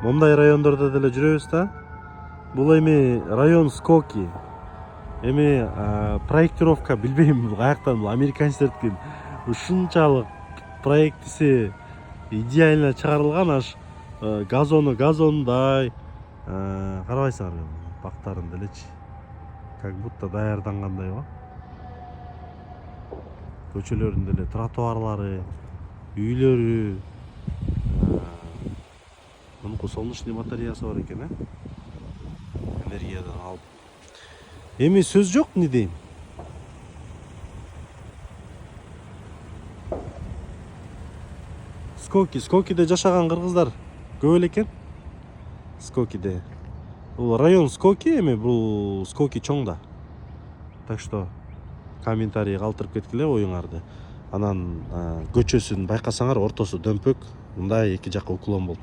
Мондай райондордо деле жүрөбүз да. Бул эми район Скоки. Эми проектировка билбейм каяктан, бул американецтердикин. Ушунчалык проектиси идеально чыгарылган, аш газондай, карабайсыңарбы, бактарын делечи. Как будто даярдангандай го. Көчөлөрүн деле, тротуарлары, үйлөрү. Мунуку солнечный батареясы бар экен, энергиядан алып. Эми сөз жок, не дейм. Скокиде жашаган кыргыздар көп эле экен. Скокиде. Бул район Скоки, эми бул Скоки чоң да. Так что комментарий калтырып кеткиле оюңарды. Анан көчөсүн байкасаңар ортосу дөмпөк, мындай эки жакка уклон болуп.